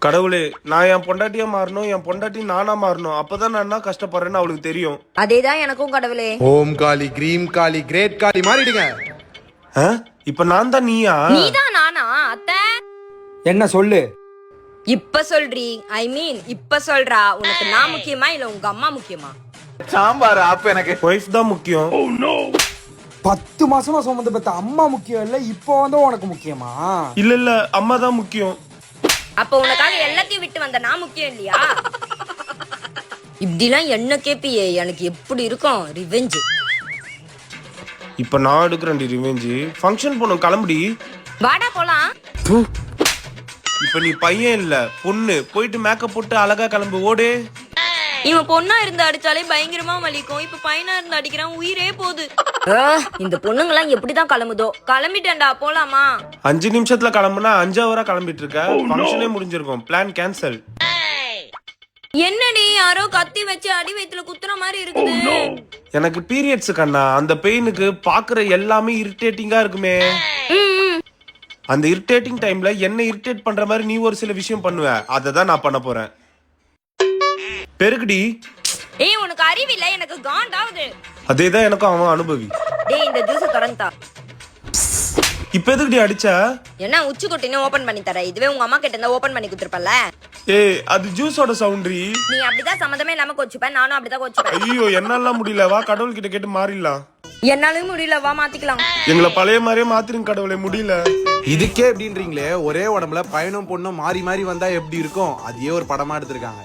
கடவுளே, நான் என் பொண்டாட்டியா மாறணும், என் பொண்டாட்டி நானா மாறணும். அப்பதான் நான் என்ன கஷ்டப்படுறேன்னு அவளுக்கு தெரியும். அதேதான் எனக்கும் கடவுளே. ஓம் காளி, கிரீம் காளி, கிரேட் காளி மாறிடுங்க. இப்ப நான் தான் நீயா? நீதான் நானா அத்தை? என்ன சொல்லு? இப்ப சொல்றீ, ஐ மீன் இப்ப சொல்றா. உனக்கு நான் முக்கியமா இல்ல உங்க அம்மா முக்கியமா? சாம்பார் அப்ப எனக்கு ஒய்ஃப் தான் முக்கியம். 10 மாசமா சுமந்து பெத்த அம்மா முக்கியம் இல்ல, இப்போ வந்து உனக்கு முக்கியமா? இல்ல அம்மா தான் முக்கியம். அப்ப உனக்காக எல்லாத்தையும் விட்டு வந்த நான் முக்கியம் இல்லையா? இப்படிலாம் என்ன கேப்பியே, எனக்கு எப்படி இருக்கும் ரிவெஞ்ச். இப்ப நான் எடுக்கிறேன் ரிவெஞ்ச். ஃபங்க்ஷன் போணும், கிளம்புடி. வாடா போலாம். இப்ப நீ பையன் இல்ல பொண்ணு, போயிட்டு மேக்கப் போட்டு அழகா கிளம்பு, ஓடு. இவன் பொண்ணா இருந்து அடிச்சாலே பயங்கரமா வலிக்கும். இப்ப பையனா இருந்து அடிக்கிறான், உயிரே போகுது. இந்த பொண்ணுங்கெல்லாம் எப்படிதான் கிளம்புதோ. கிளம்பிட்டேன்டா, போலாமா? 5 நிமிஷத்துல கிளம்புனா 5 ஹவரா கிளம்பிட்டு இருக்க. ஃபங்க்ஷனே முடிஞ்சிருக்கும், பிளான் கேன்சல். என்னடி யாரோ கத்தி வச்சு அடி வயித்துல குத்துற மாதிரி இருக்குது. எனக்கு பீரியட்ஸ் கண்ணா, அந்த பெயினுக்கு பாக்குற எல்லாமே இரிட்டேட்டிங்கா இருக்குமே. அந்த இரிட்டேட்டிங் டைம்ல என்ன இரிட்டேட் பண்ற மாதிரி நீ ஒரு சில விஷயம் பண்ணுவ, அதை தான் நான் பண்ண போறேன். பெருகுடி. ஏய் உனக்கு அறிவில்லை, எனக்கு காண்டாவுது. அதேதான் எனக்கும் அவன் அனுபவி. டேய் இந்த ஜூஸ் திறந்தா. இப்ப எதுக்குடி அடிச்ச? என்ன உச்சி கொட்டினு ஓபன் பண்ணி தர. இதுவே உங்க அம்மா கிட்ட இருந்தா ஓபன் பண்ணி குடுத்துறப்பல. ஏய் அது ஜூஸோட சவுண்ட்ரி. நீ அப்படிதான் சம்மந்தமே இல்லாம கோச்சுப்ப, நானும் அப்படிதான் கோச்சுப்பேன். ஐயோ என்னால முடியல, வா கடவுள் கிட்ட கேட்டு மாறிடலாம். என்னாலும் முடியல, வா மாத்திக்கலாம். எங்களை பழைய மாதிரியே மாத்திரும் கடவுளே, முடியல. இதுக்கே எப்படின்றீங்களே, ஒரே உடம்புல பையனும் பொண்ணும் மாறி மாறி வந்தா எப்படி இருக்கும், அதையே ஒரு படமா எடுத்திருக்காங்க.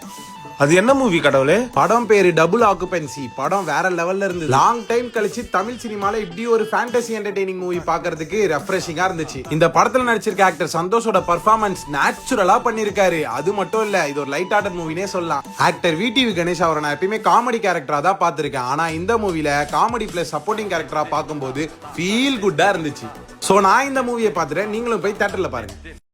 அது என்ன மூவி கடவுளே? படம் பேரு டபுள் ஆக்குபென்சி. படம் வேற லெவல்ல இருந்து லாங் டைம் கழிச்சு தமிழ் சினிமால இப்படி ஒரு ஃபேண்டசி என்டர்டெய்னிங் மூவி பாக்குறதுக்கு ரெஃப்ரெஷிங்கா இருந்துச்சு. இந்த படத்துல நடிச்சிருக்க ஆக்டர் சந்தோஷோட பெர்ஃபார்மன்ஸ் நேச்சுரலா பண்ணிருக்காரு. அது மட்டும் இல்ல, இது ஒரு லைட் ஹார்ட்டட் மூவினே சொல்லலாம். ஆக்டர் விடிவி கணேஷ் அவரை நான் எப்பயுமே காமெடி கேரக்டரா தான் பாத்திருக்கேன். ஆனா இந்த மூவில காமெடி பிளஸ் சப்போர்ட்டிங் கேரக்டரா பார்க்கும்போது ஃபீல் குட்டா இருந்துச்சு. சோ நான் இந்த மூவியை பாத்துறேன், நீங்களும் போய் தியேட்டர்ல பாருங்க.